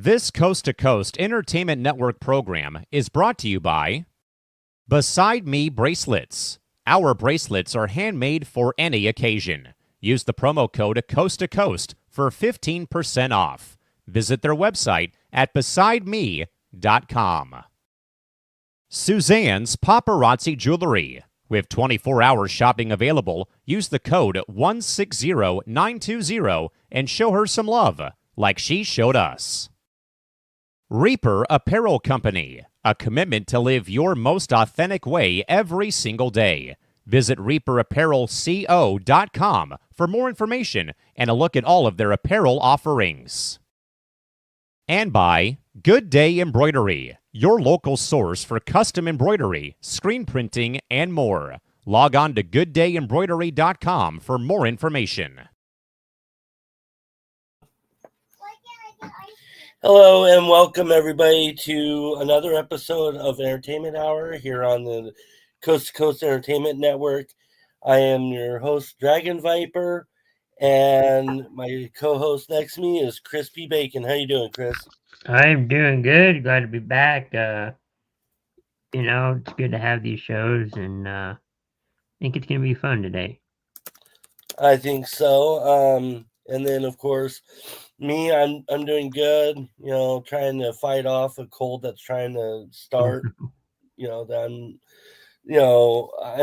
This Coast to Coast Entertainment Network program is brought to you by Beside Me Bracelets. Our bracelets are handmade for any occasion. Use the promo code Coast to Coast for 15% off. Visit their website at besideme.com. Suzanne's Paparazzi Jewelry. With 24-hour shopping available, use the code 160920 and show her some love, like she showed us. Reaper Apparel Company, a commitment to live your most authentic way every single day. Visit reaperapparelco.com for more information and a look at all of their apparel offerings. And by Good Day Embroidery, your local source for custom embroidery, screen printing, and more. Log on to gooddayembroidery.com for more information. Hello and welcome everybody to another episode of Entertainment Hour here on the Coast to Coast Entertainment Network. I am your host, Dragon Viper, and my co-host next to me is Crispy Bacon. How you doing, Chris? I'm doing good. Glad to be back. It's good to have these shows, and I think it's gonna be fun today. I think so. And then of course, me, I'm doing good. You know, trying to fight off a cold that's trying to start. I'm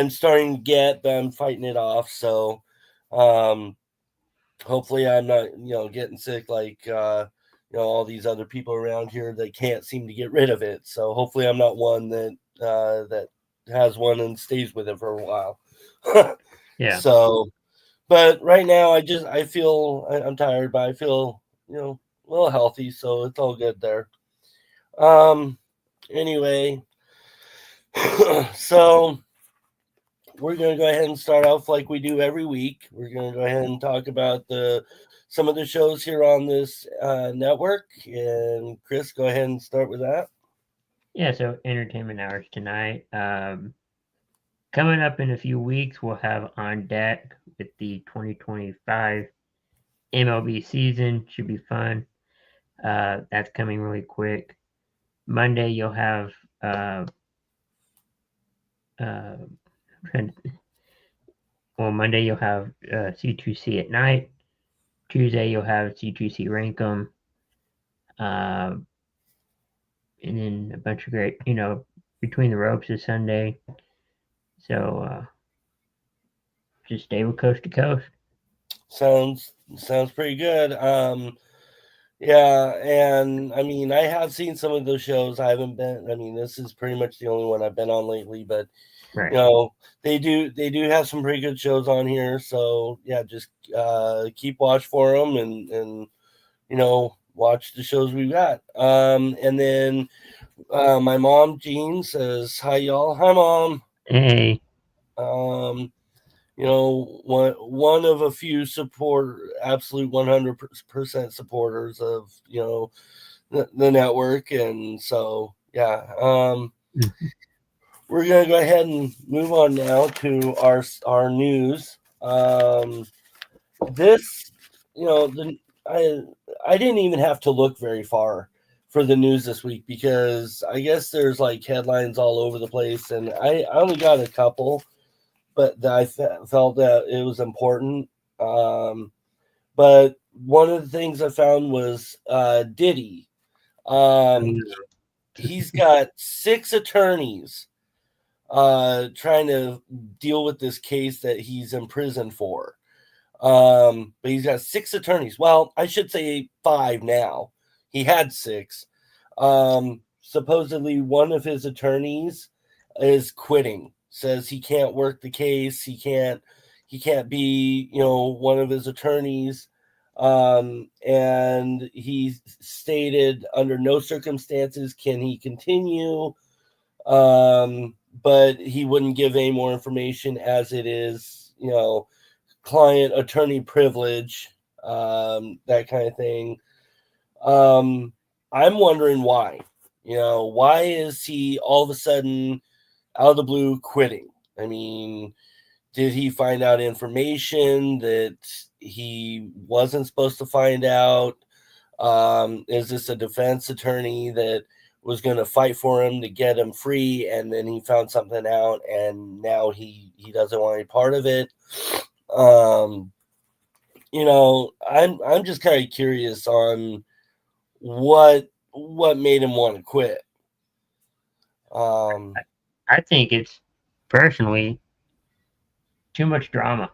starting to get, but I'm fighting it off. So, hopefully, I'm not getting sick like all these other people around here that can't seem to get rid of it. So hopefully, I'm not one that has one and stays with it for a while. Yeah. So. But right now, I'm tired, but I feel, a little healthy, so it's all good there. Anyway, so we're going to go ahead and start off like we do every week. We're going to go ahead and talk about some of the shows here on this network. And Chris, go ahead and start with that. Yeah, so Entertainment Hours tonight. Coming up in a few weeks, we'll have On Deck with the 2025 MLB season. Should be fun. That's coming really quick. Monday, you'll have Monday you'll have C2C at night. Tuesday you'll have C2C Rankum. And then a bunch of great, Between the Ropes is Sunday. So just stay with Coast to Coast. Sounds pretty good. Yeah, and I mean, I have seen some of those shows. I haven't been. I mean, this is pretty much the only one I've been on lately. But Right. they do have some pretty good shows on here. So yeah, just keep watch for them and watch the shows we've got. And then my mom Jean says hi, y'all. Hi, Mom. Hey. One of a few absolute 100% supporters of, the network. And so, yeah, we're going to go ahead and move on now to our news. This, I didn't even have to look very far for the news this week because I guess there's like headlines all over the place. And I only got a couple, but I felt that it was important. But one of the things I found was Diddy. He's got 6 attorneys trying to deal with this case that he's in prison for. But he's got 6 attorneys. Well, I should say 5 now. He had 6. Supposedly one of his attorneys is quitting. Says he can't work the case. He can't be, one of his attorneys. And he stated under no circumstances can he continue. But he wouldn't give any more information as it is, client attorney privilege, that kind of thing. I'm wondering why. Why is he all of a sudden out of the blue quitting? I mean, did he find out information that he wasn't supposed to find out? Is this a defense attorney that was going to fight for him to get him free, and then he found something out, and now he doesn't want any part of it? I'm just kind of curious on what made him want to quit. I think it's personally too much drama.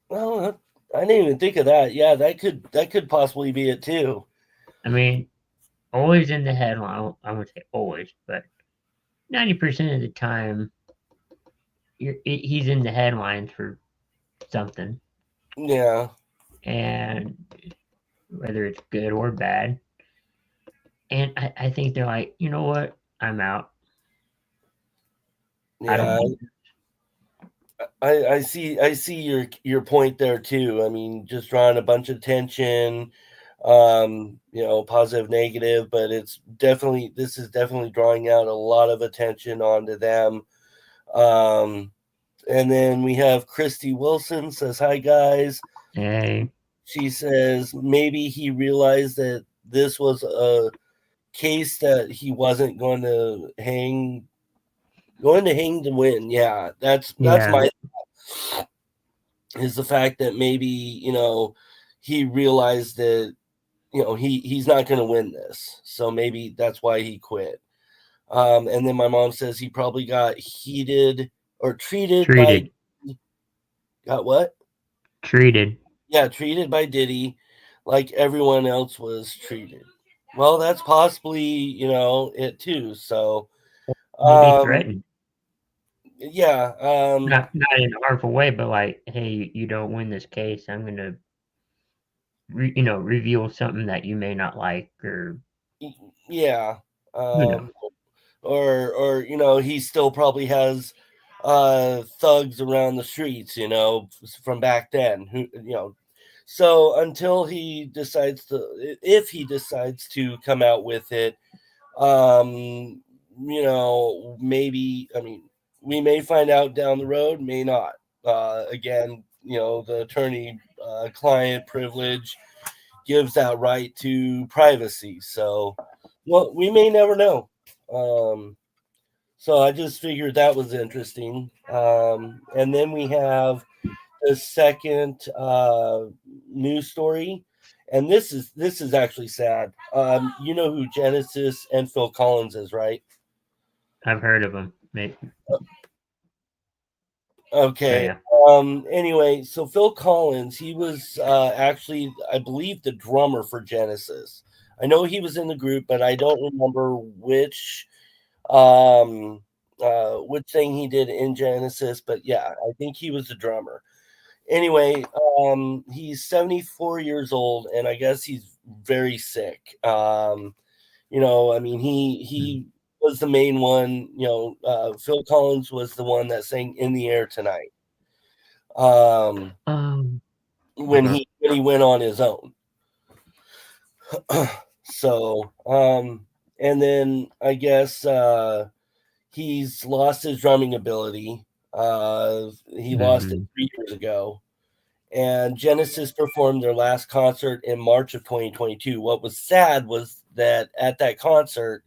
Well, I didn't even think of that. Yeah, that could possibly be it too. I mean, always in the headline. I wouldn't say always, but 90% of the time, he's in the headlines for something. Yeah. And whether it's good or bad. And I think they're like, you know what? I'm out. Yeah. I see your point there too. I mean, just drawing a bunch of attention, positive, negative, but this is definitely drawing out a lot of attention onto them. And then we have Christy Wilson says, "Hi guys." Hey. She says maybe he realized that this was a case that he wasn't going to hang to win. Yeah, that's my is the fact that maybe he realized that he's not going to win this, so maybe that's why he quit. And then my mom says he probably got treated by got what? Treated. Yeah, treated by Diddy like everyone else was treated. Well, that's possibly it too. So maybe threatened. Yeah. Not in a harmful way, but like, hey, you don't win this case, I'm gonna reveal something that you may not like, or yeah. Or he still probably has thugs around the streets, from back then, who. So until if he decides to come out with it, maybe, I mean, we may find out down the road, may not. Again, the attorney-client privilege gives that right to privacy. So, well, we may never know. So I just figured that was interesting. And then we have the second news story, and this is actually sad. You know who Genesis and Phil Collins is, right? I've heard of him. Maybe. Okay. Anyway, so Phil Collins, he was actually, I believe, the drummer for Genesis. I know he was in the group, but I don't remember which thing he did in Genesis. But yeah, I think he was the drummer. Anyway, he's 74 years old, and I guess he's very sick. I mean, he was the main one. Phil Collins was the one that sang "In the Air Tonight." When he went on his own. So, and then I guess he's lost his drumming ability. He lost it 3 years ago. And Genesis performed their last concert in March of 2022. What was sad was that at that concert,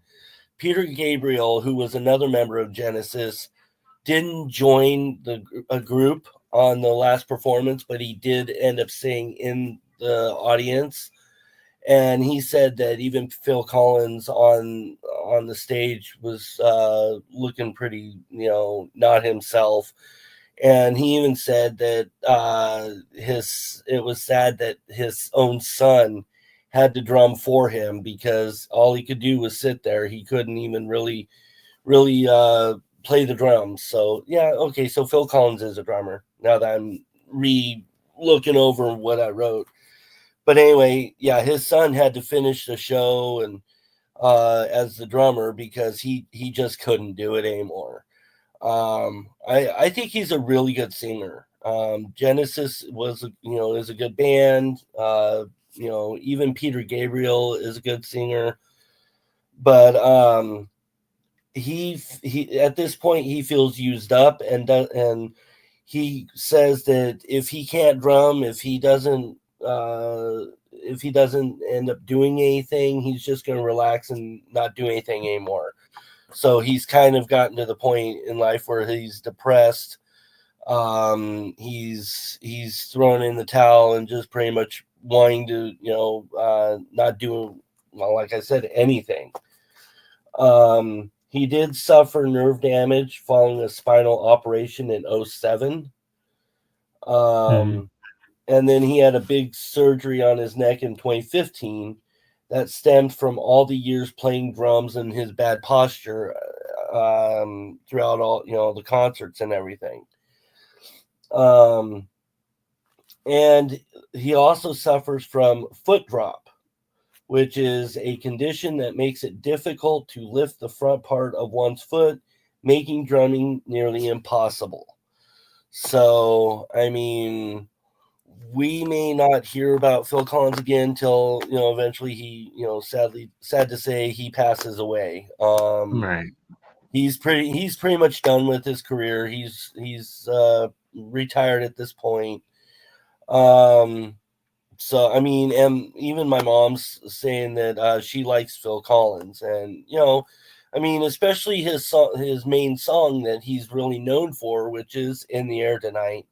Peter Gabriel, who was another member of Genesis, didn't join a group on the last performance, but he did end up singing in the audience. And he said that even Phil Collins on the stage was looking pretty, not himself. And he even said that it was sad that his own son had to drum for him because all he could do was sit there. He couldn't even really play the drums. So yeah, okay. So Phil Collins is a drummer. Now that I'm looking over what I wrote. But anyway, yeah, his son had to finish the show and as the drummer because he just couldn't do it anymore. I think he's a really good singer. Genesis is a good band. Even Peter Gabriel is a good singer. But he at this point he feels used up, and he says that if he can't drum, if he doesn't if he doesn't end up doing anything, he's just going to relax and not do anything anymore. So he's kind of gotten to the point in life where he's depressed. He's thrown in the towel and just pretty much wanting to, not do, well, like I said, anything. He did suffer nerve damage following a spinal operation in 2007. And then he had a big surgery on his neck in 2015 that stemmed from all the years playing drums and his bad posture throughout all, the concerts and everything. And he also suffers from foot drop, which is a condition that makes it difficult to lift the front part of one's foot, making drumming nearly impossible. So, I mean, we may not hear about Phil Collins again till, eventually he, sad to say, he passes away. Right. He's pretty much done with his career. He's retired at this point. So, I mean, and even my mom's saying that she likes Phil Collins, and I mean, especially his main song that he's really known for, which is "In the Air Tonight."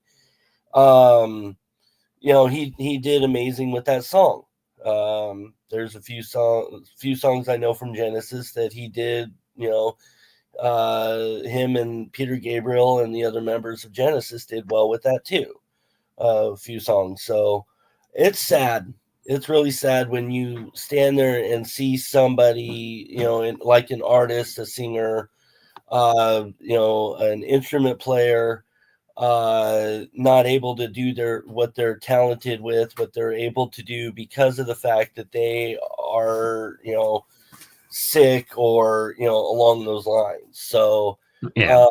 He did amazing with that song. There's a few songs I know from Genesis that he did. Him and Peter Gabriel and the other members of Genesis did well with that too. A few songs. So it's sad. It's really sad when you stand there and see somebody, like an artist, a singer, an instrument player, not able to do what they're talented with, what they're able to do because of the fact that they are, sick or, along those lines. So, yeah.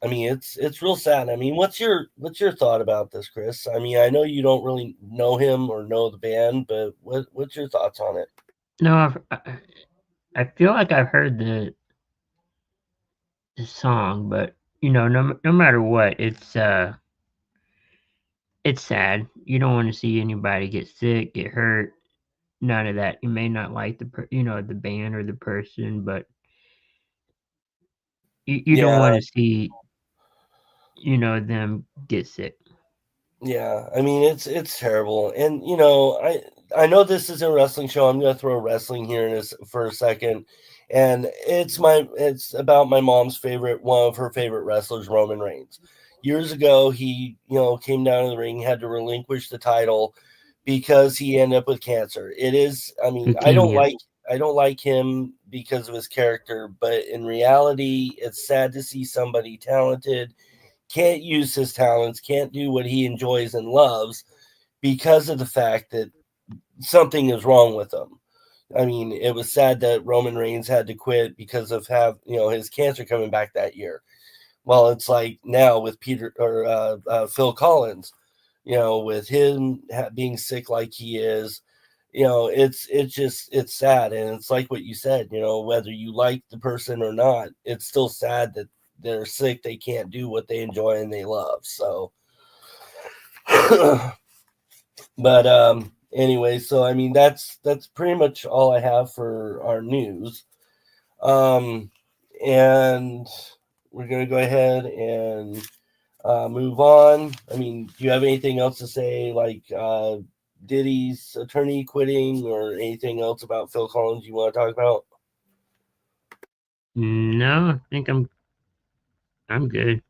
I mean, it's real sad. I mean, what's your thought about this, Chris? I mean, I know you don't really know him or know the band, but what's your thoughts on it? No, I feel like I've heard the song, but no matter what, it's sad. You don't want to see anybody get sick, get hurt. None of that. You may not like the band or the person, but you don't want to see them get sick. Yeah, I mean it's terrible, and I know this is a wrestling show. I'm going to throw wrestling here for a second, and it's about my mom's one of her favorite wrestlers, Roman Reigns. Years ago, he came down to the ring, had to relinquish the title because he ended up with cancer. It is, I mean, I don't like him because of his character, but in reality, it's sad to see somebody talented can't use his talents, can't do what he enjoys and loves because of the fact that something is wrong with him. I mean, it was sad that Roman Reigns had to quit because of his cancer coming back that year. Well, it's like now with Phil Collins, with him being sick like he is, it's sad. And it's like what you said, whether you like the person or not, it's still sad that they're sick, they can't do what they enjoy and they love. So, but anyway, so I mean that's pretty much all I have for our news. And we're gonna go ahead and move on. I mean, do you have anything else to say, like Diddy's attorney quitting or anything else about Phil Collins you want to talk about? No, I think I'm good.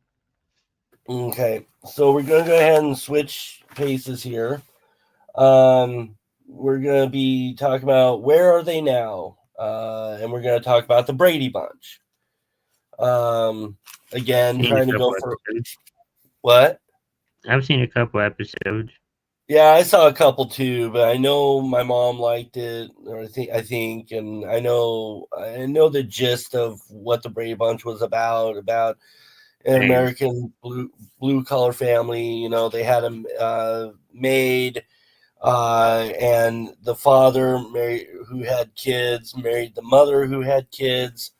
Okay, so we're going to go ahead and switch paces here. We're going to be talking about Where Are They Now? And we're going to talk about the Brady Bunch. Again, trying to go for... Episodes. What? I've seen a couple episodes. Yeah, I saw a couple too, but I know my mom liked it, or I think, and I know the gist of what the Brady Bunch was about an American blue collar family. They had a maid, and the father who had kids married the mother who had kids,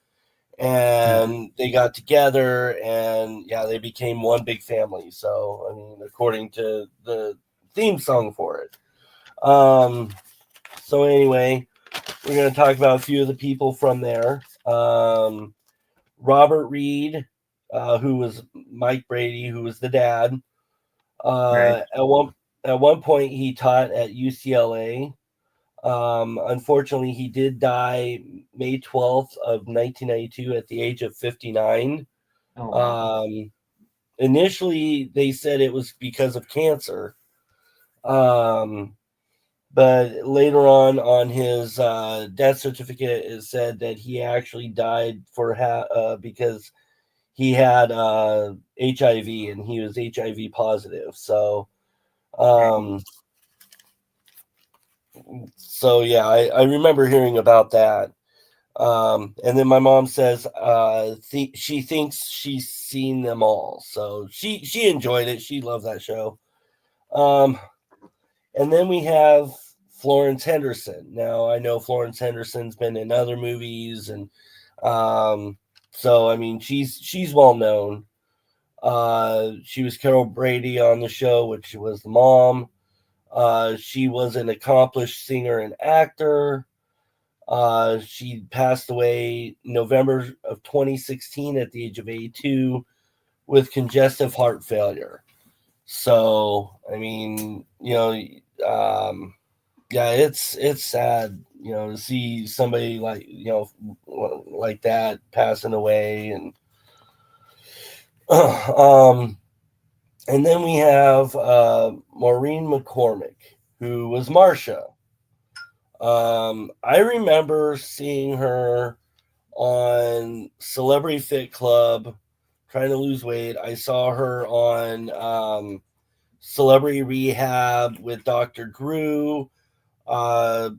and they got together, and they became one big family. So, I mean, according to the theme song for it. So anyway, we're going to talk about a few of the people from there. Robert Reed, who was Mike Brady, who was the dad. Right. At one point, he taught at UCLA. Unfortunately, he did die May 12th of 1992 at the age of 59. Oh, wow. Initially, they said it was because of cancer. But later on his death certificate, it said that he actually died because he had HIV and he was HIV positive. So, yeah, I remember hearing about that. And then my mom says she thinks she's seen them all. So she enjoyed it. She loved that show. And then we have Florence Henderson. Now, I know Florence Henderson's been in other movies, and so I mean she's well known. She was Carol Brady on the show, which was the mom. She was an accomplished singer and actor. She passed away November of 2016 at the age of 82 with congestive heart failure. So, I mean, yeah, it's sad, to see somebody like that passing away. And and then we have Maureen McCormick, who was Marsha. I remember seeing her on Celebrity Fit Club trying to lose weight. I saw her on Celebrity Rehab with Dr. Drew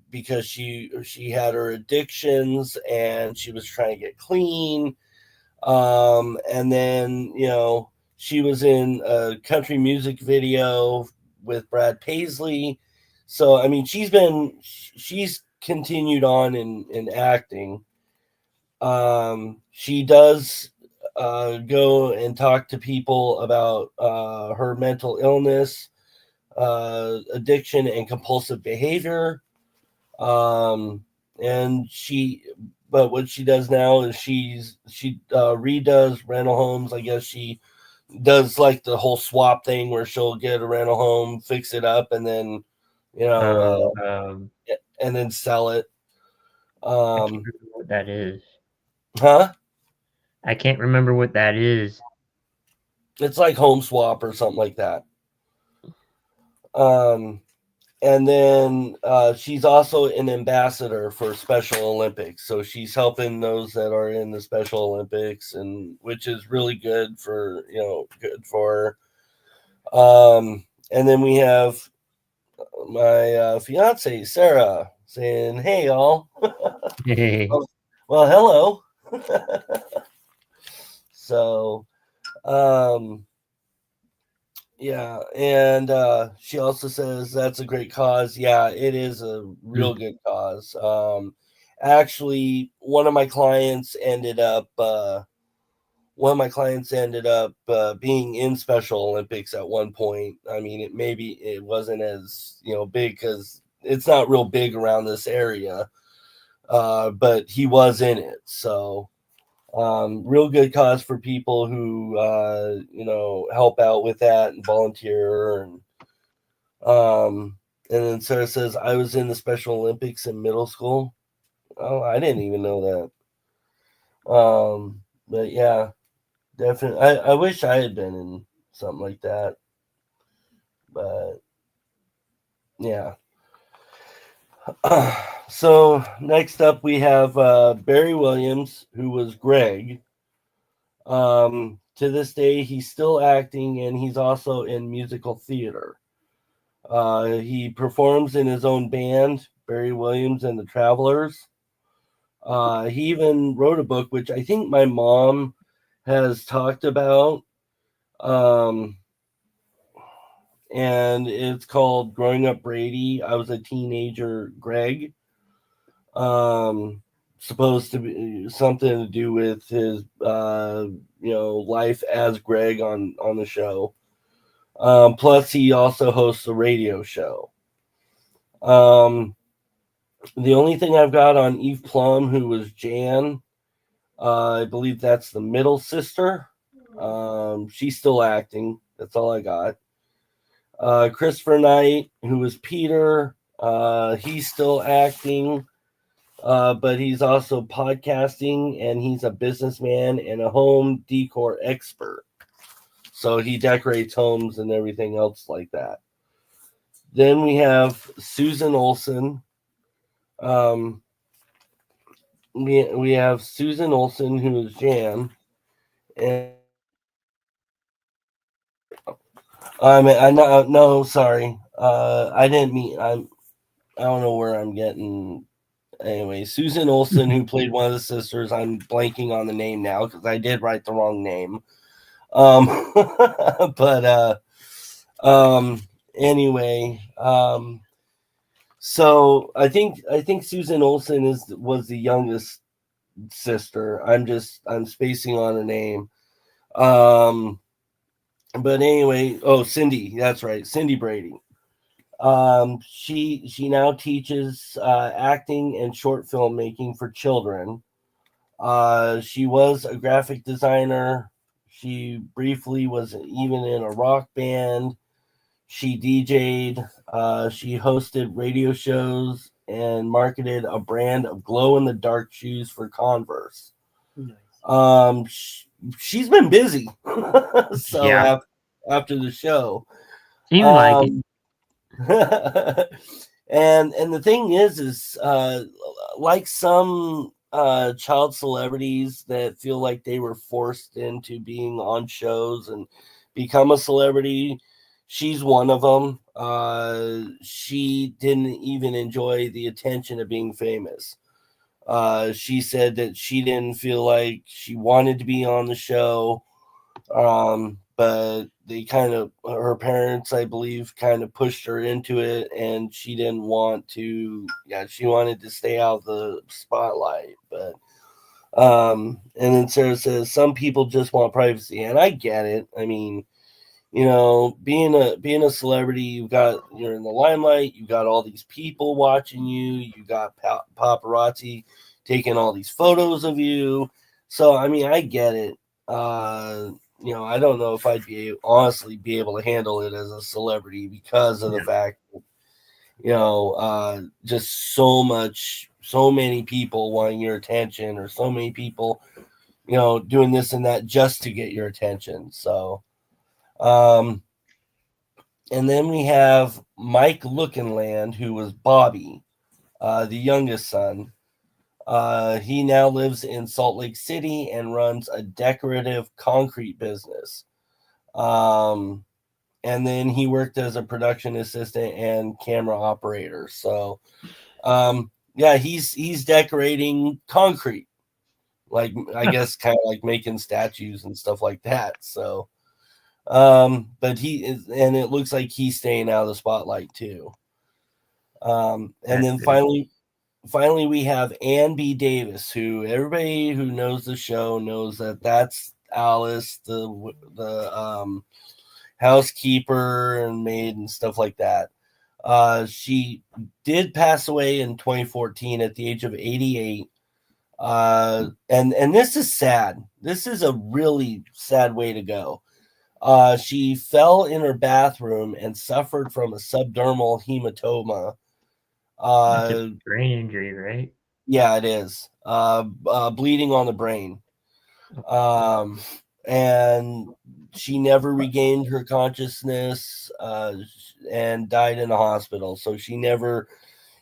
because she had her addictions and she was trying to get clean. And then, she was in a country music video with Brad Paisley. So, I mean, she's continued on in acting. She does go and talk to people about her mental illness, addiction, and compulsive behavior. But what she does now is she redoes rental homes. I guess she does like the whole swap thing where she'll get a rental home, fix it up, and then and then sell it. I can't remember what that is. Huh? I can't remember what that is. It's like Home Swap or something like that. And then she's also an ambassador for Special Olympics. So she's helping those that are in the Special Olympics, and which is really good for her. And then we have my fiance, Sarah, saying, "Hey, y'all." Well, hello. So, yeah, and she also says that's a great cause. Yeah, it is a real good cause. Actually, one of my clients ended up being in Special Olympics at one point. I mean, it wasn't as big because it's not real big around this area, but he was in it. So. Real good cause for people who help out with that and volunteer. And then Sarah says, I was in the Special Olympics in middle school. Oh, I didn't even know that. But yeah, definitely. I wish I had been in something like that. But yeah. So next up we have Barry Williams, who was Greg. To this day, he's still acting, and he's also in musical theater. He performs in his own band, Barry Williams and the Travelers. He even wrote a book, which I think my mom has talked about. And it's called Growing Up Brady. I Was a Teenager, Greg. Supposed to be something to do with his life as Greg on the show. Plus he also hosts a radio show. The only thing I've got on Eve Plum, who was Jan, I believe that's the middle sister. She's still acting. That's all I got. Christopher Knight, who was Peter, he's still acting, but he's also podcasting, and he's a businessman and a home decor expert. So he decorates homes and everything else like that. Then we have Susan Olsen. We have Susan Olsen, who is Jan, and no, sorry, I didn't mean I don't know where I'm getting. Anyway, Susan Olsen, who played one of the sisters, I'm blanking on the name now because I did write the wrong name. But anyway, so I think Susan Olsen was the youngest sister. I'm spacing on her name. But anyway, Cindy, that's right, Cindy Brady. She now teaches acting and short film making for children. She was a graphic designer. She briefly was even in a rock band. She DJ'd. She hosted radio shows and marketed a brand of glow-in-the-dark shoes for Converse. Nice. She's been busy. So Yeah. after the show, Seems like it. and the thing is like some child celebrities that feel like they were forced into being on shows and become a celebrity. She's one of them. She didn't even enjoy the attention of being famous. She said that she didn't feel like she wanted to be on the show. But they her parents, I believe, kind of pushed her into it, and she didn't want to. Yeah, she wanted to stay out of the spotlight. But and then Sarah says some people just want privacy, and I get it. I mean, being a celebrity, you're in the limelight. You got all these people watching you. You got paparazzi taking all these photos of you. So I mean, I get it. I don't know if I'd honestly be able to handle it as a celebrity because of the fact that, just so many people wanting your attention, or so many people, doing this and that just to get your attention. So, and then we have Mike Lookinland, who was Bobby, the youngest son. He now lives in Salt Lake City and runs a decorative concrete business. And then he worked as a production assistant and camera operator. So, he's decorating concrete, like I guess kind of like making statues and stuff like that. So, but he is, and it looks like he's staying out of the spotlight too. And then finally, we have Ann B. Davis, who everybody who knows the show knows that's Alice, the housekeeper and maid and stuff like that. She did pass away in 2014 at the age of 88. And this is sad. This is a really sad way to go. She fell in her bathroom and suffered from a subdermal hematoma. That's a brain injury, right? Yeah, it is. Bleeding on the brain. And she never regained her consciousness, and died in a hospital. So she never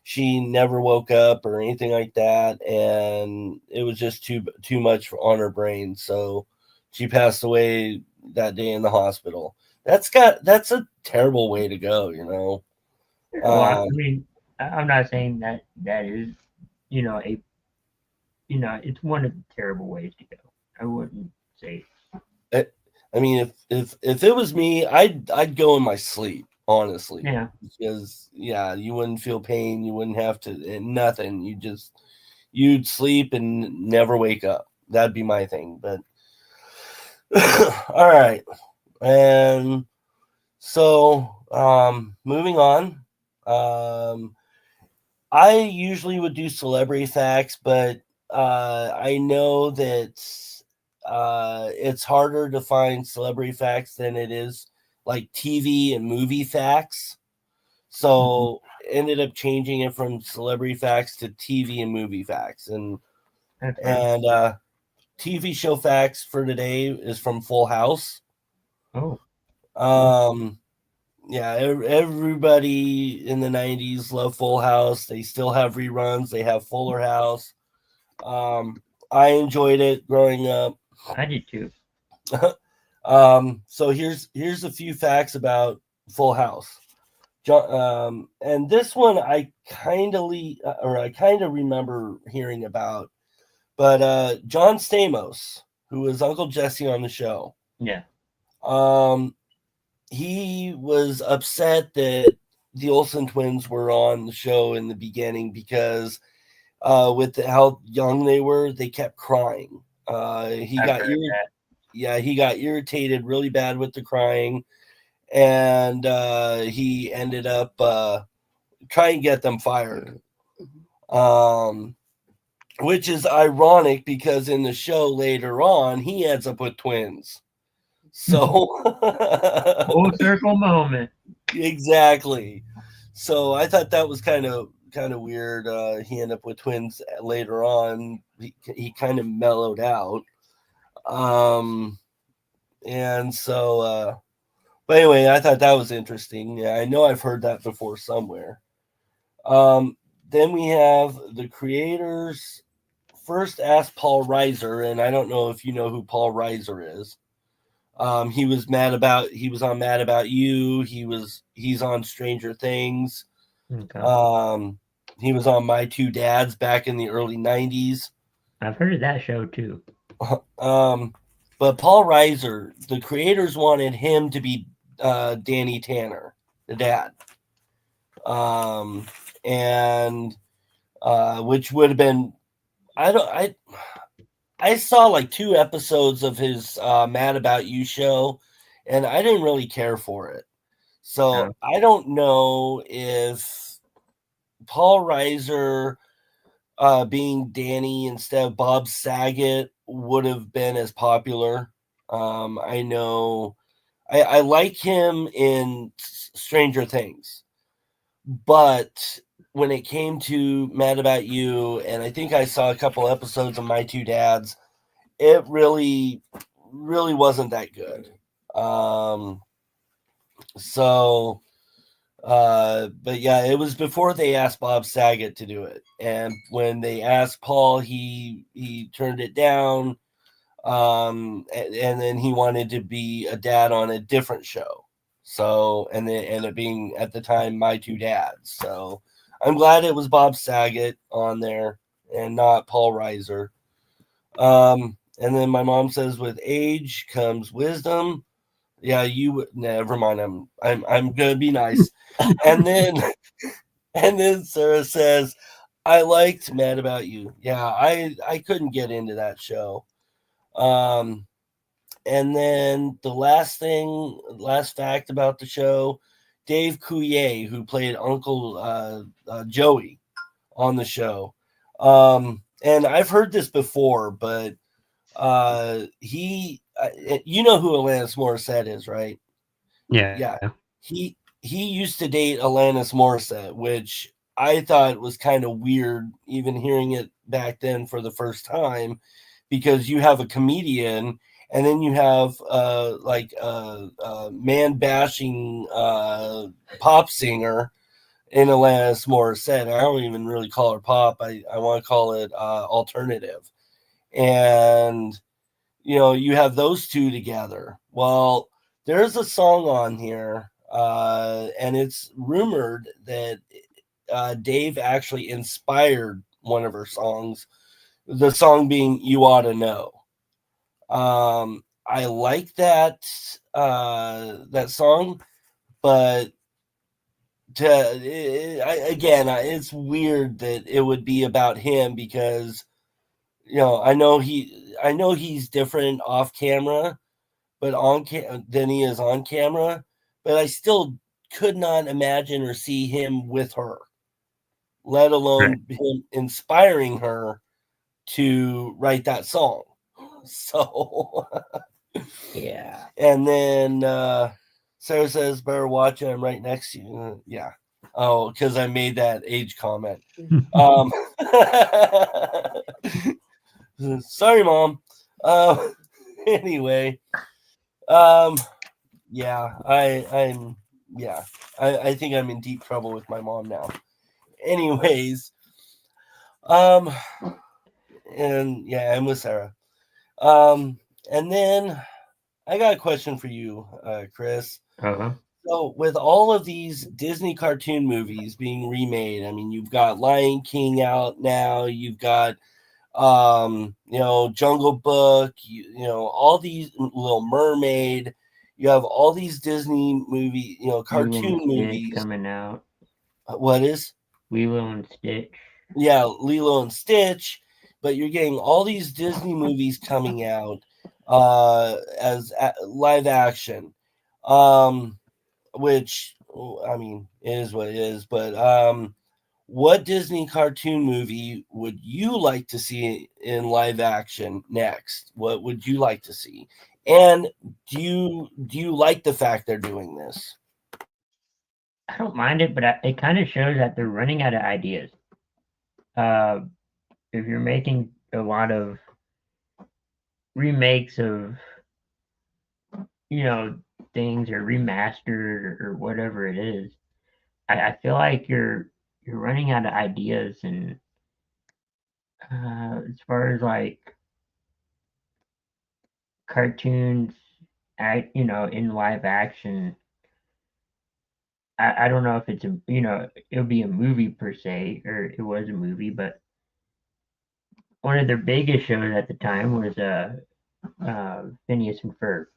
woke up or anything like that, and it was just too much on her brain. So she passed away that day in the hospital. That's a terrible way to go, Well, I mean, I'm not saying that is, it's one of the terrible ways to go. I wouldn't say. I mean, if it was me, I'd go in my sleep, honestly. Yeah. Because you wouldn't feel pain, you wouldn't have to nothing. You'd sleep and never wake up. That'd be my thing. But all right. And so moving on. I usually would do celebrity facts, but I know that it's harder to find celebrity facts than it is like TV and movie facts. So ended up changing it from celebrity facts to TV and movie facts. And TV show facts for today is from Full House. Oh. Yeah, everybody in the 90s loved Full House. They still have reruns. They have Fuller House. I enjoyed it growing up. I did too. So here's a few facts about Full House. And this one I kind of remember hearing about, but John Stamos, who was Uncle Jesse on the show, Yeah. He was upset that the Olsen twins were on the show in the beginning because with how young they were, they kept crying. He got irritated really bad with the crying, and he ended up trying to get them fired. Which is ironic because in the show later on, he ends up with twins. So full circle moment. Exactly. So I thought that was kind of weird. He ended up with twins later on. He kind of mellowed out. And so but anyway, I thought that was interesting. Yeah, I know I've heard that before somewhere. Then we have the creators first asked Paul Reiser, and I don't know if you know who Paul Reiser is. He was on Mad About You. He's on Stranger Things. Okay. He was on My Two Dads back in the early 90s. I've heard of that show too. But Paul Reiser, the creators wanted him to be Danny Tanner, the dad. And which would have been, I saw like 2 episodes of his Mad About You show, and I didn't really care for it. So I don't know if Paul Reiser being Danny instead of Bob Saget would have been as popular. I know I like him in Stranger Things, but when it came to Mad About You, and I think I saw a couple episodes of My Two Dads, it really wasn't that good. But yeah, it was before they asked Bob Saget to do it, and when they asked Paul, he turned it down, and then he wanted to be a dad on a different show. So, and then ended up being at the time My Two Dads. So I'm glad it was Bob Saget on there and not Paul Reiser. And then my mom says, with age comes wisdom. Yeah, never mind. I'm gonna be nice. And then Sarah says, I liked Mad About You. Yeah, I couldn't get into that show. And then the last fact about the show, Dave Coulier, who played Uncle Joey on the show. And I've heard this before, but you know who Alanis Morissette is, right? Yeah. He used to date Alanis Morissette, which I thought was kind of weird, even hearing it back then for the first time, because you have a comedian and then you have like a man bashing pop singer in Alanis Morissette. I don't even really call her pop. I want to call it alternative. And you have those two together. Well, there's a song on here, and it's rumored that Dave actually inspired one of her songs, the song being You Ought to Know. I like that song, but it's weird that it would be about him because I know he's different off camera, but than he is on camera. But I still could not imagine or see him with her. let alone him inspiring her to write that song. So Yeah. and then Sarah says, better watch it, I'm right next to you. Yeah. Oh, because I made that age comment. Sorry, Mom. Anyway, yeah, I think I'm in deep trouble with my mom now. Anyways, and yeah, I'm with Sarah. And then I got a question for you, Chris. Uh-huh. So with all of these Disney cartoon movies being remade, I mean, you've got Lion King out now, you've got Jungle Book, all these, Little Mermaid, you have all these Disney movie, cartoon movies coming out. What is? Lilo and Stitch. Yeah, Lilo and Stitch, but you're getting all these Disney movies coming out as live action. Which, I mean, it is what it is, but what Disney cartoon movie would you like to see in live action next? What would you like to see? And do you like the fact they're doing this? I don't mind it, but it kind of shows that they're running out of ideas. If you're making a lot of remakes of, things or remastered or whatever it is, I feel like you're running out of ideas. And as far as like cartoons, in live action, I don't know if it's it'll be a movie per se, or it was a movie, but one of their biggest shows at the time was Phineas and Ferb.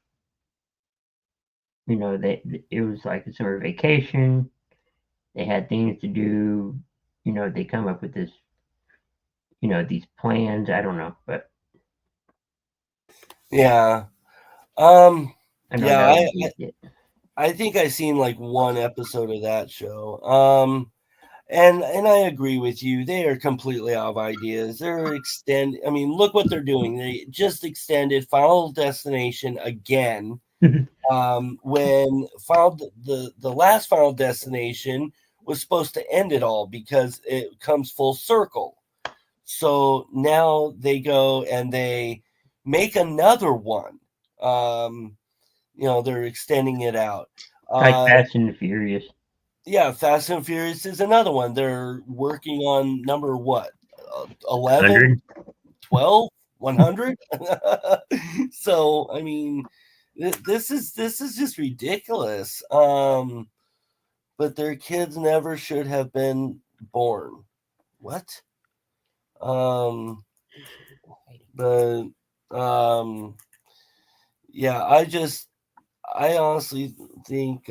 It was like a summer vacation. They had things to do. They come up with this, these plans. I don't know, but Yeah. I know Yeah, that was it. I think I seen like one episode of that show. And I agree with you. They are completely out of ideas. They're I mean, look what they're doing. They just extended Final Destination again. When the last Final Destination was supposed to end it all because it comes full circle. So now they go and they make another one. They're extending it out. Like Fast and Furious. Yeah, Fast and Furious is another one. They're working on number what? 11, 12, 100? So, I mean, this is just ridiculous. But their kids never should have been born. What? But yeah, I honestly think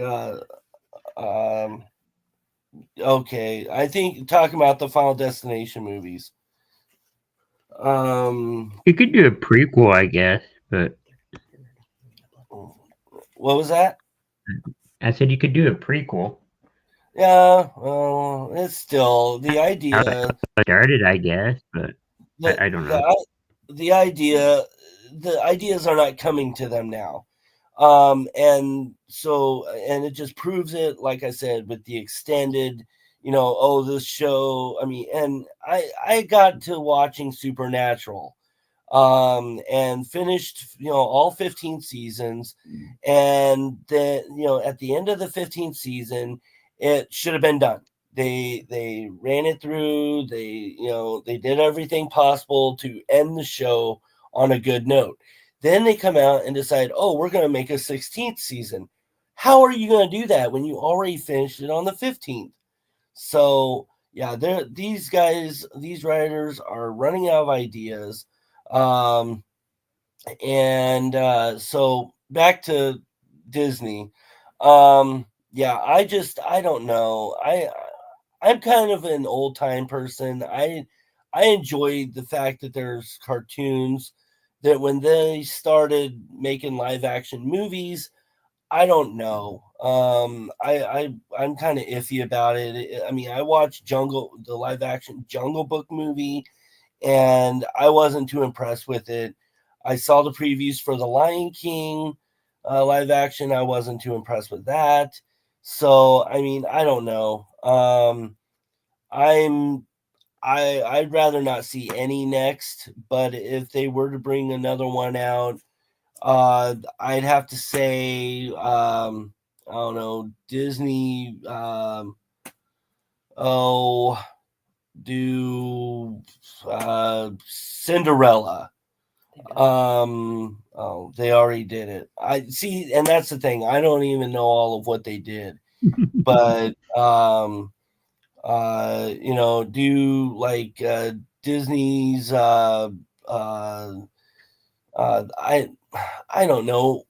okay, I think talking about the Final Destination movies. You could do a prequel, I guess, but what was that? I said you could do a prequel. Yeah, well, it's still the idea. How it started, I guess, but I don't know. The ideas are not coming to them now. And it just proves it, like I said, with the extended, this show. I mean, and I got to watching Supernatural, and finished, all 15 seasons. And then, at the end of the 15th season, it should have been done. They ran it through. They did everything possible to end the show on a good note. Then they come out and decide, oh, we're going to make a 16th season. How are you going to do that when you already finished it on the 15th? So, yeah, these writers are running out of ideas. So back to Disney. Yeah, I don't know. I'm kind of an old time person. I enjoy the fact that there's cartoons, that when they started making live action movies, I don't know. I'm kind of iffy about it. I mean, I watched the live action Jungle Book movie, and I wasn't too impressed with it. I saw the previews for the Lion King live action. I wasn't too impressed with that. So, I mean, I don't know. I'd rather not see any next, but if they were to bring another one out, I'd have to say, I don't know, Disney, do Cinderella. They already did it. I see, and that's the thing. I don't even know all of what they did, but do like Disney's I don't know.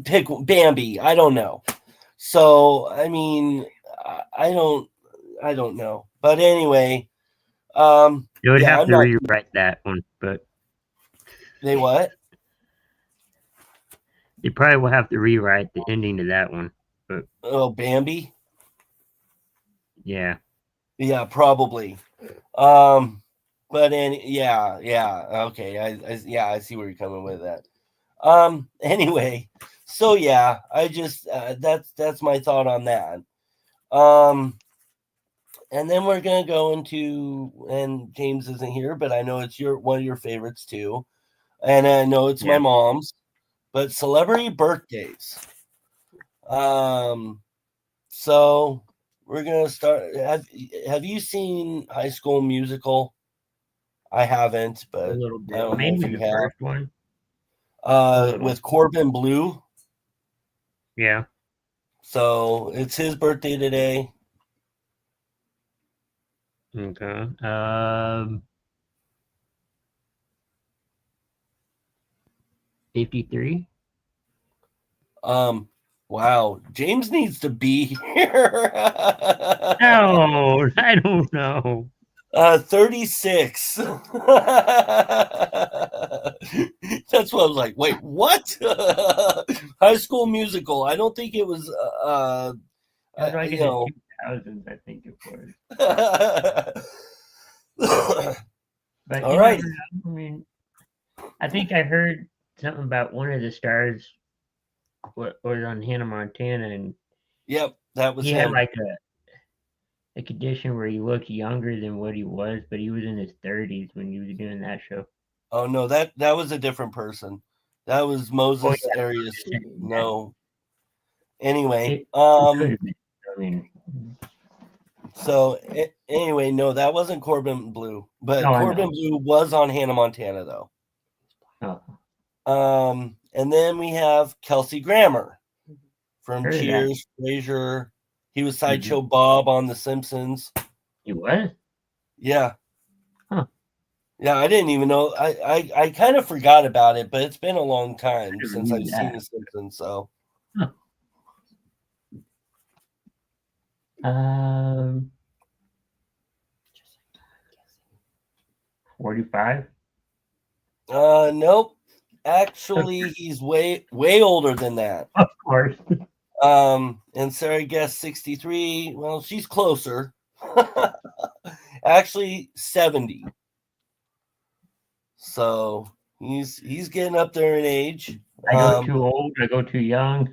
Pick Bambi. I don't know. So I mean, I don't know. But anyway, You would have to rewrite that one, but they what? You probably will have to rewrite the ending to that one. But Bambi. Yeah, probably. But okay. I see where you're coming with that. Anyway, so yeah, I just that's my thought on that. And then we're gonna go into, and James isn't here, but I know it's one of your favorites too, and I know it's my mom's, but celebrity birthdays. So we're gonna start. Have you seen High School Musical? I haven't, but a little bit. I don't know if you have. First one. With Corbin Blue. Yeah. So it's his birthday today. Okay. 53. Wow. James needs to be here. No, I don't know. 36. That's what I was like. Wait, what? High School Musical. I don't think it was. That's like in the 2000s, I think it was. But all right. I mean, I think I heard something about one of the stars was on Hannah Montana, and yep, that was he him. had like a condition where he looked younger than what he was, but he was in his 30s when he was doing that show. Oh no, that was a different person. That was Moses Arias. No. Anyway, so anyway, no, that wasn't Corbin Blue, but Corbin Blue was on Hannah Montana though. Oh. And then we have Kelsey Grammer from Cheers, Frasier. He was Sideshow Bob on The Simpsons. He was? Yeah. Huh. Yeah, I didn't even know. I kind of forgot about it, but it's been a long time since I've seen The Simpsons. So. Huh. 45? Nope. Actually, he's way older than that. Of course. And Sarah guessed 63. Well, she's closer. Actually, 70. So he's getting up there in age. I go too old. I go too young.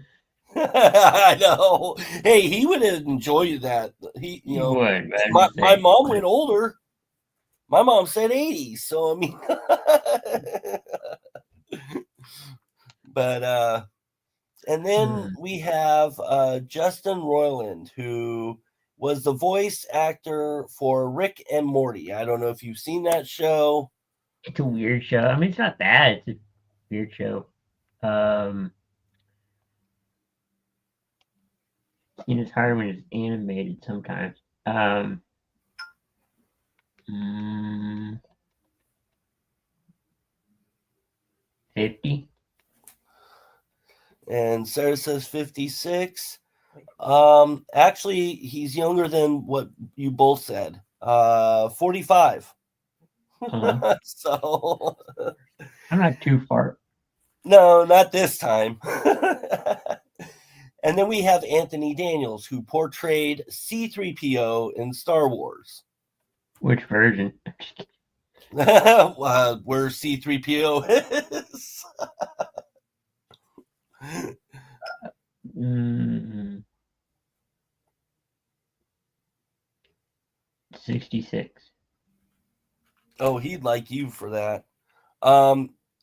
I know. Hey, he would enjoy that. He would. My mom went older. My mom said 80. So I mean, but and then we have Justin Roiland, who was the voice actor for Rick and Morty. I don't know if you've seen that show. It's a weird show. I mean, it's not bad. It's a weird show. It's hard when it's animated sometimes. 50. And Sarah says 56. Actually, he's younger than what you both said. 45. So I'm not too far. No, not this time. And then we have Anthony Daniels, who portrayed C-3PO in Star Wars. Which version? Where C-3PO is. 66. Oh, he'd like you for that.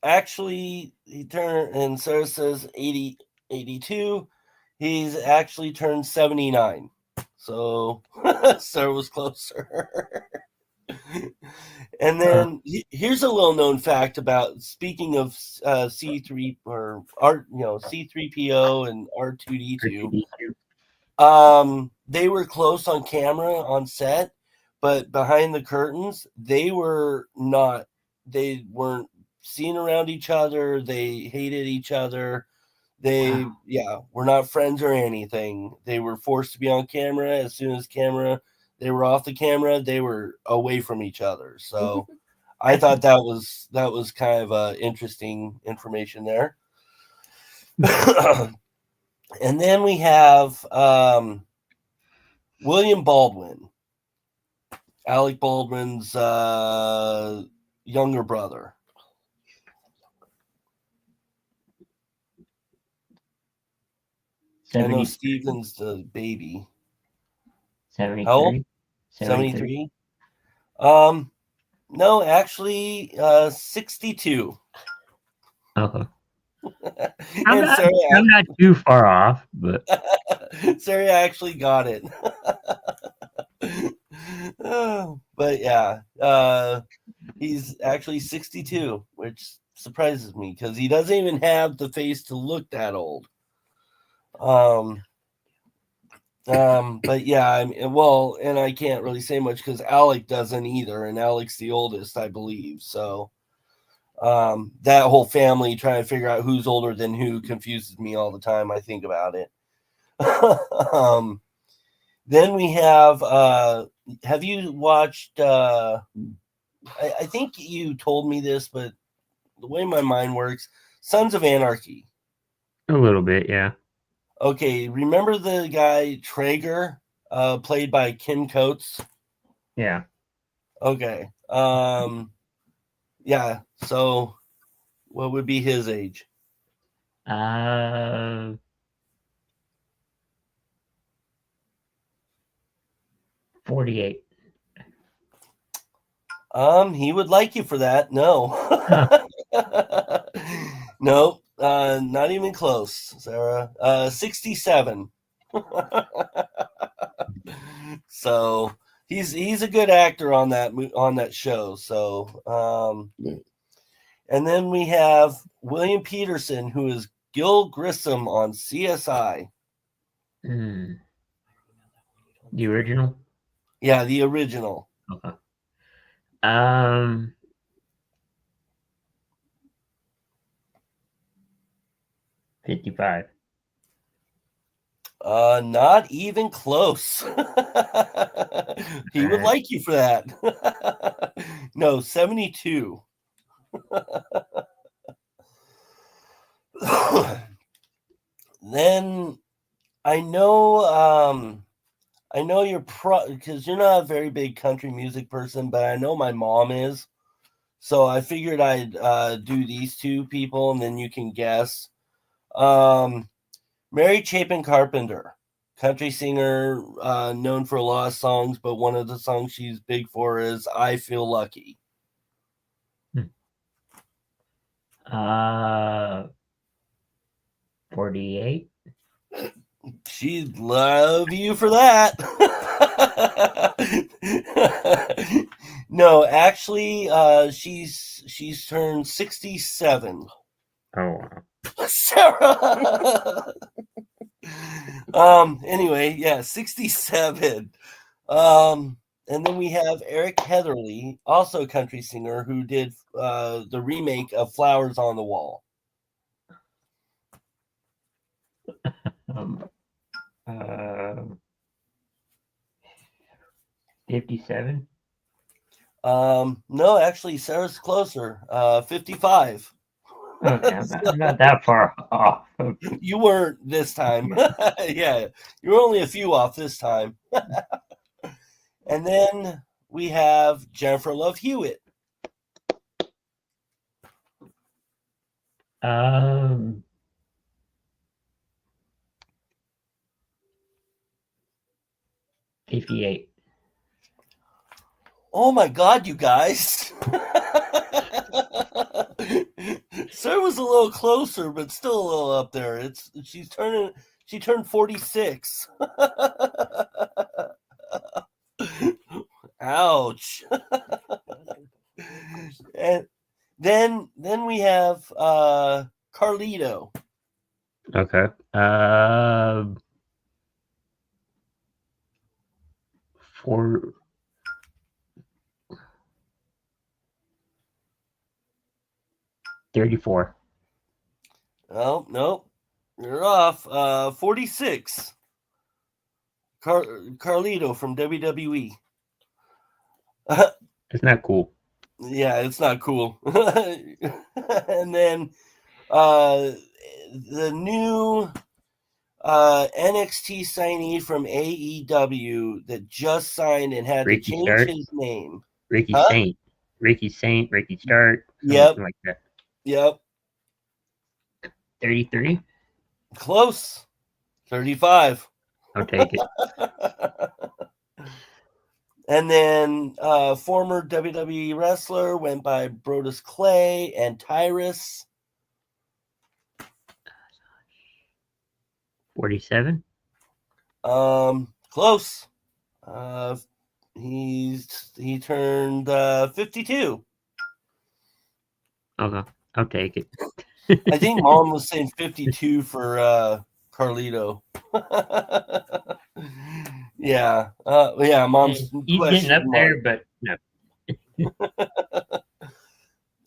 Actually, he turned, and Sarah says 80, 82. He's actually turned 79. So Sarah was closer. And then here's a little known fact about, speaking of C3 or C3PO and R2D2. They were close on camera on set, but behind the curtains, they weren't seen around each other. They hated each other. They were not friends or anything. They were forced to be on camera. As soon as they were off the camera, they were away from each other. So I thought that was kind of interesting information there. And then we have William Baldwin, Alec Baldwin's younger brother. I know Steven's the baby. 73. How old? 73. No, actually, 62. Okay. I'm not too far off, but Sarah actually got it. But yeah, he's actually 62, which surprises me because he doesn't even have the face to look that old. But yeah, and I can't really say much because Alec doesn't either, and Alec's the oldest, I believe. So, that whole family trying to figure out who's older than who confuses me all the time. I think about it. Then we have you watched, I think you told me this, but the way my mind works, Sons of Anarchy. A little bit, yeah. Okay, remember the guy Traeger, played by Ken Coates? Yeah. Okay. Yeah. So, what would be his age? 48. He would like you for that. No. No, not even close, Sarah. 67. So he's a good actor on that show. So, and then we have William Peterson, who is Gil Grissom on CSI. The original? Yeah, the original. Okay. 55. Not even close. He would like you for that. No, 72. Then I know you're because you're not a very big country music person, but I know my mom is. So I figured I'd do these two people, and then you can guess. Mary Chapin Carpenter, country singer, known for a lot of songs, but one of the songs she's big for is "I Feel Lucky." 48. She'd love you for that. No, actually, she's turned 67. Oh wow. Sarah. Anyway, yeah, 67. And then we have Eric Heatherly, also a country singer, who did the remake of Flowers on the Wall. 57. No, actually, Sarah's closer. 55. Okay, I'm not that far off. You weren't this time. Yeah, you were only a few off this time. And then we have Jennifer Love Hewitt. Um, 58. Oh my God, you guys. Sir was a little closer, but still a little up there. She turned 46. Ouch. And then we have Carlito. Okay. 34. Oh, no. You're off. 46. Carlito from WWE. It's not cool. Yeah, it's not cool. And then the new NXT signee from AEW that just signed and had Ricky to change Stark? his name. Ricky Huh? Saint. Ricky Stark. Yep. Something like that. Yep. 33. Close. 35. I'll take it. And then former WWE wrestler went by Brodus Clay and Tyrus. 47. Close. He turned 52. Okay, I'll take it. I think Mom was saying 52 for Carlito. Yeah. Yeah, Mom's He's getting up there, but no.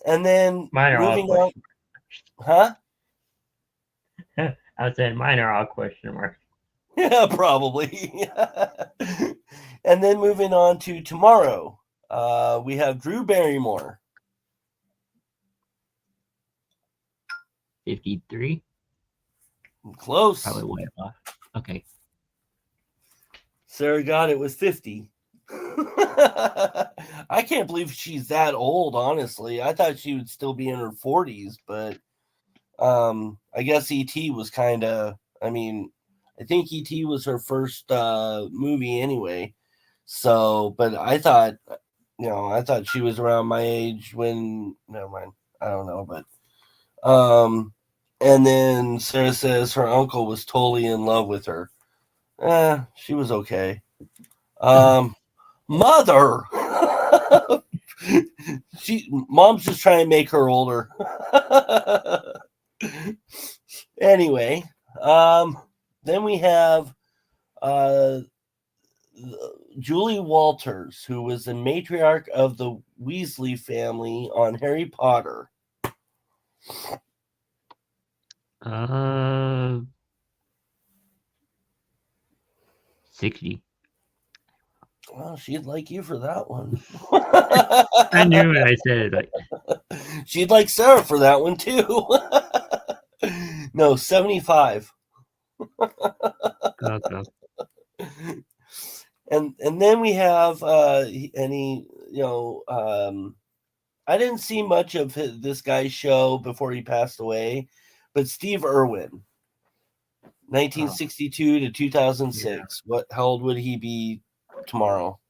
And then Mine are all moving on. question Huh? marks. I said mine are all question marks. Yeah, probably. And then moving on to tomorrow, we have Drew Barrymore. 53. Close. Probably way off. Okay. Sarah got it with 50. I can't believe she's that old, honestly. I thought she would still be in her 40s, but I guess E.T. was kind of, I think E.T. was her first movie anyway. So, but I thought she was around my age when, never mind. I don't know, but and then Sarah says her uncle was totally in love with her. She was okay. Mother. Mom's just trying to make her older. Anyway, then we have Julie Walters, who was the matriarch of the Weasley family on Harry Potter. 60. Well, she'd like you for that one. I knew what I said. Like, she'd like Sarah for that one too. No, 75. okay. And then we have I didn't see much of this guy's show before he passed away, but Steve Irwin, 1962 to 2006. Yeah. How old would he be tomorrow?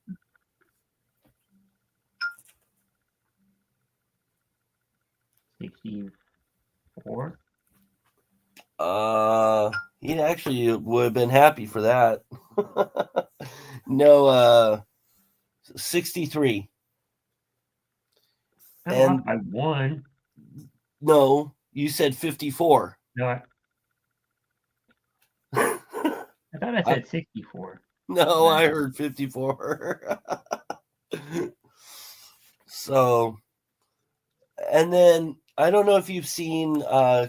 $64. He actually would have been happy for that. No, 63. And I won. No, you said 54. No, I thought I said 64. No, I heard 54. So, and then I don't know if you've seen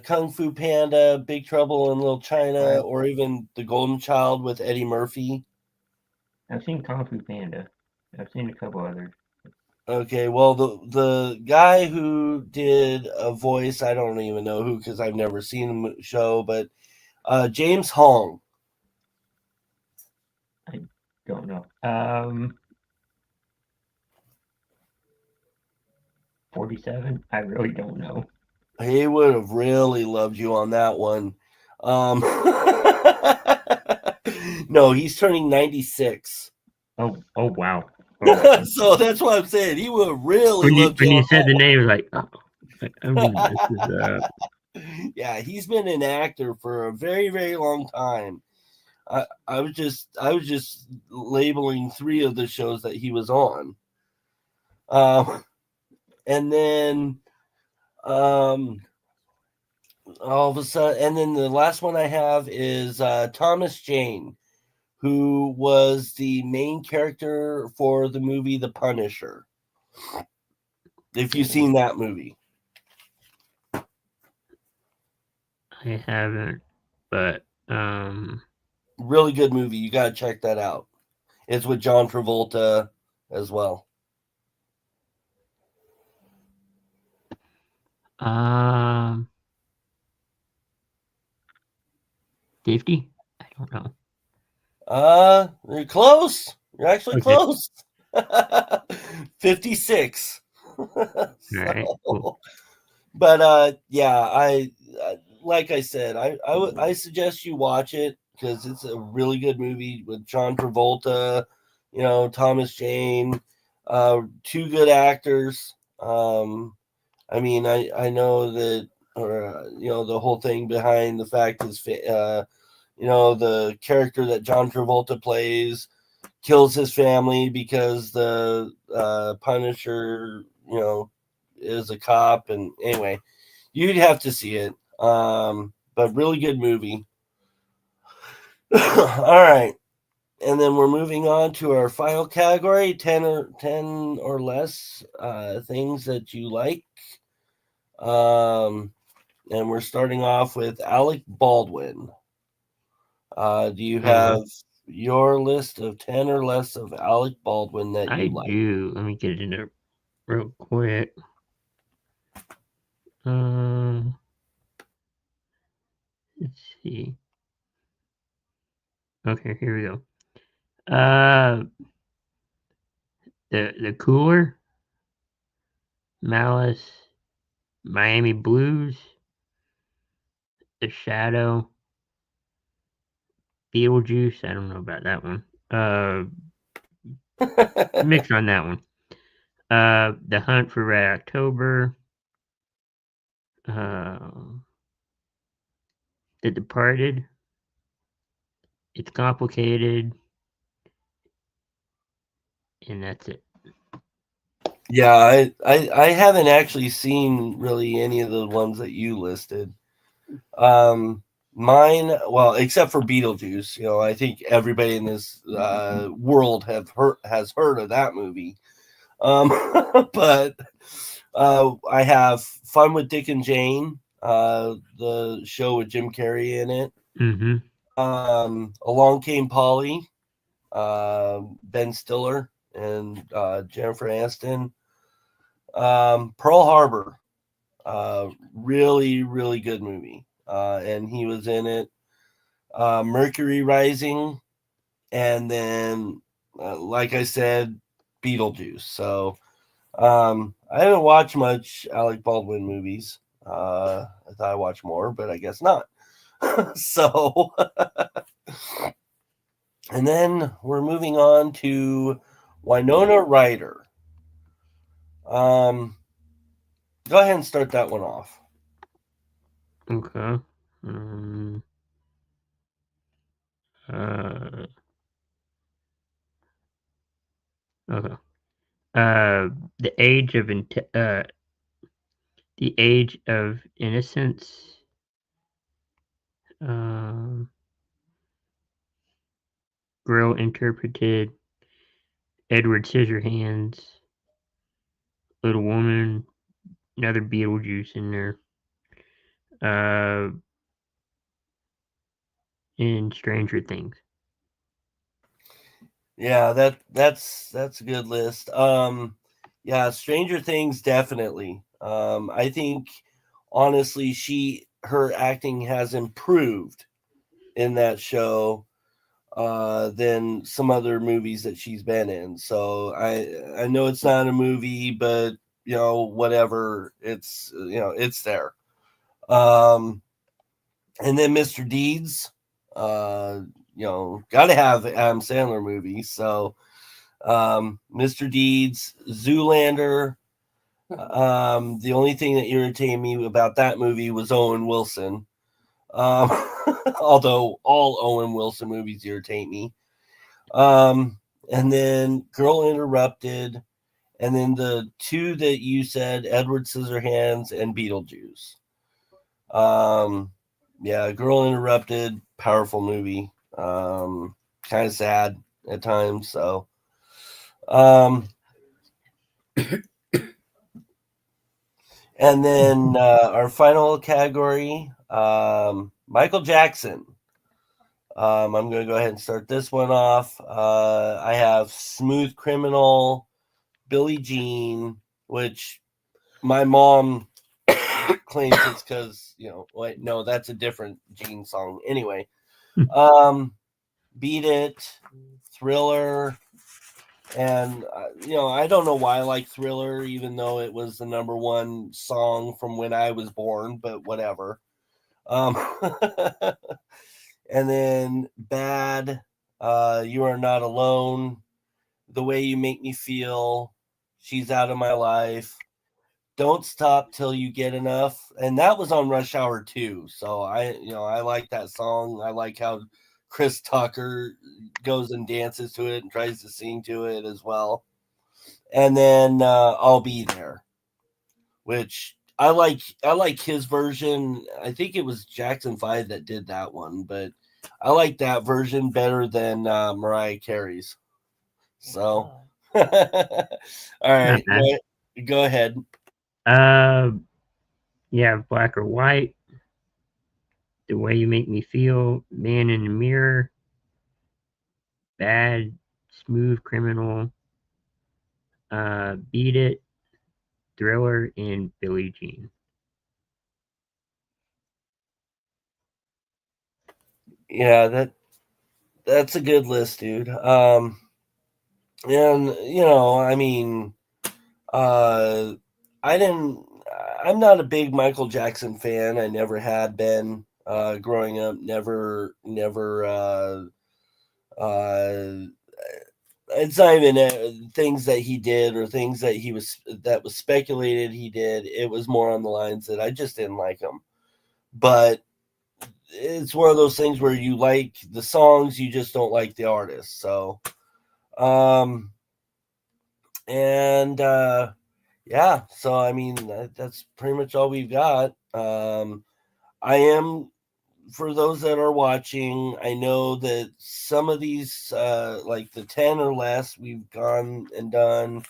Kung Fu Panda, Big Trouble in Little China, or even The Golden Child with Eddie Murphy. I've seen Kung Fu Panda. I've seen a couple others. Okay, well, the guy who did a voice, I don't even know who because I've never seen the show, but James Hong. I don't know. 47. I really don't know. He would have really loved you on that one. No, he's turning 96. Oh wow. Oh. So that's what I'm saying. He would have really loved When you you on said the that name, like, oh, I'm gonna mess this up. one. Yeah, he's been an actor for a very, very long time. I was just labeling 3 of the shows that he was on. And then all of a sudden, and then the last one I have is Thomas Jane, who was the main character for the movie The Punisher. If you've seen that movie. I haven't, but Really good movie. You got to check that out. It's with John Travolta as well. Safety? I don't know. You're close. You're actually Okay. close. 56. Right. Cool. But yeah, I like I said, I suggest you watch it because it's a really good movie with John Travolta, Thomas Jane, 2 good actors. I mean, I know that, or the whole thing behind the fact is, the character that John Travolta plays kills his family because the Punisher, is a cop. And anyway, you'd have to see it. But really good movie. All right. And then we're moving on to our final category, 10 or less things that you like. And we're starting off with Alec Baldwin. Do you have your list of 10 or less of Alec Baldwin that you like? I do. Let me get it in there real quick. Let's see. Okay, here we go. The Cooler, Malice, Miami Blues, The Shadow, Beetlejuice. I don't know about that one. Mixed on that one. The Hunt for Red October. The Departed. It's Complicated. And that's it. Yeah, I haven't actually seen really any of the ones that you listed. Mine, well, except for Beetlejuice, I think everybody in this world has heard of that movie. But I have Fun with Dick and Jane, the show with Jim Carrey in it. Mm-hmm. Along Came Polly, Ben Stiller and Jennifer Aniston. Pearl Harbor, really, really good movie. And he was in it. Mercury Rising, and then, like I said, Beetlejuice. So I haven't watched much Alec Baldwin movies. I thought I watched more, but I guess not. So, and then we're moving on to Winona Ryder. Go ahead and start that one off. Okay. Okay. The Age of Innocence. Girl interpreted Edward Scissorhands. Little Woman. Another Beetlejuice in there. And Stranger Things. Yeah, that's a good list. Yeah, Stranger Things, definitely. I think honestly, her acting has improved in that show than some other movies that she's been in. So I know it's not a movie, but whatever, it's there. And then Mr. Deeds, uh, got to have Adam Sandler movies. So Mr. Deeds, Zoolander. The only thing that irritated me about that movie was Owen Wilson. Um, although all Owen Wilson movies irritate me. And then Girl Interrupted, and then the two that you said, Edward Scissorhands and Beetlejuice. Yeah, Girl Interrupted, powerful movie. Kind of sad at times. So, and then our final category, Michael Jackson. I'm going to go ahead and start this one off. I have Smooth Criminal, Billie Jean, which my mom claims it's because, wait, no, that's a different Jean song. Anyway, Beat It, Thriller, and, I don't know why I like Thriller, even though it was the number one song from when I was born, but whatever. And then Bad, You Are Not Alone, The Way You Make Me Feel, She's Out of My Life, Don't Stop Till You Get Enough. And that was on Rush Hour 2. So I like that song. I like how Chris Tucker goes and dances to it and tries to sing to it as well. And then I'll Be There, which I like his version. I think it was Jackson 5 that did that one, but I like that version better than Mariah Carey's. So, all right, go ahead. Yeah, Black or White, The Way You Make Me Feel, Man in the Mirror, Bad, Smooth Criminal, Beat It, Thriller, and Billie Jean. Yeah, that's a good list, dude. And I mean, I'm not a big Michael Jackson fan. I never had been growing up. Never. It's not even things that he did or things that was speculated he did. It was more on the lines that I just didn't like him. But it's one of those things where you like the songs, you just don't like the artist. So, yeah. So I mean, that's pretty much all we've got. I am, for those that are watching, I know that some of these, like the 10 or less, we've gone and done.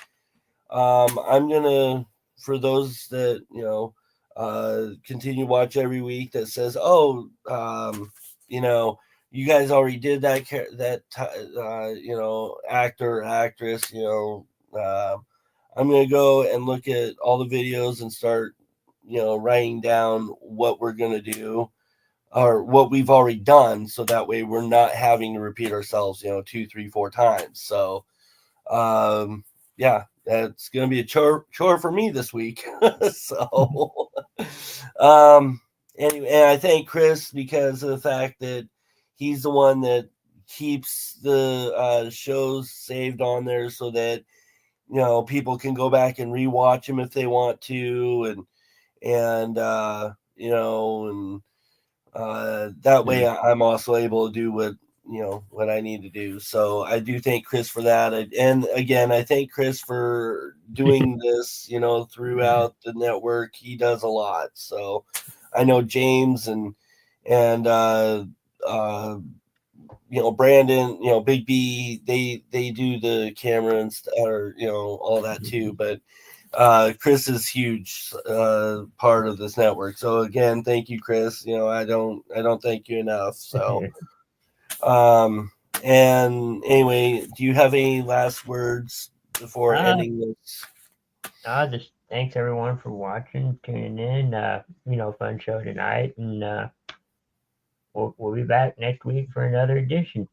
I'm gonna, for those that continue to watch every week, that says, "Oh, you guys already did that actor, actress." I'm gonna go and look at all the videos and start, writing down what we're gonna do or what we've already done, so that way we're not having to repeat ourselves 2, 3, 4 times. So yeah, that's gonna be a chore for me this week. So anyway, and I thank Chris because of the fact that he's the one that keeps the shows saved on there, so that people can go back and rewatch them if they want to, and that way I'm also able to do what I need to do. So I do thank Chris for that. And again, I thank Chris for doing this, throughout the network. He does a lot. So I know James and Brandon, Big B, they do the camera and or all that too. But Chris is huge part of this network. So again, thank you, Chris. I don't thank you enough. So and anyway, do you have any last words before ending this? Just thanks everyone for watching, tuning in. Fun show tonight, and we'll be back next week for another edition.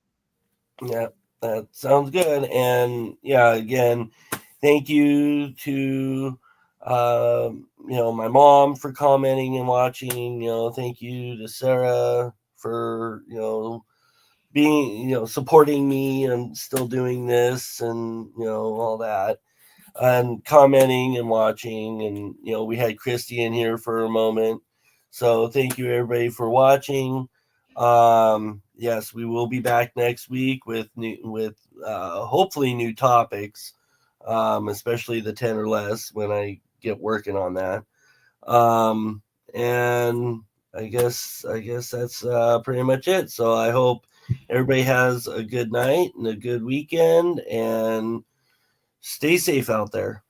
Yeah, that sounds good. And yeah, again, thank you to my mom for commenting and watching. Thank you to Sarah for being supporting me and still doing this and all that and commenting and watching. And we had Christy in here for a moment, so thank you everybody for watching. Yes, we will be back next week with hopefully new topics, especially the 10 or less when I get working on that. And I guess that's pretty much it. So I hope everybody has a good night and a good weekend, and stay safe out there.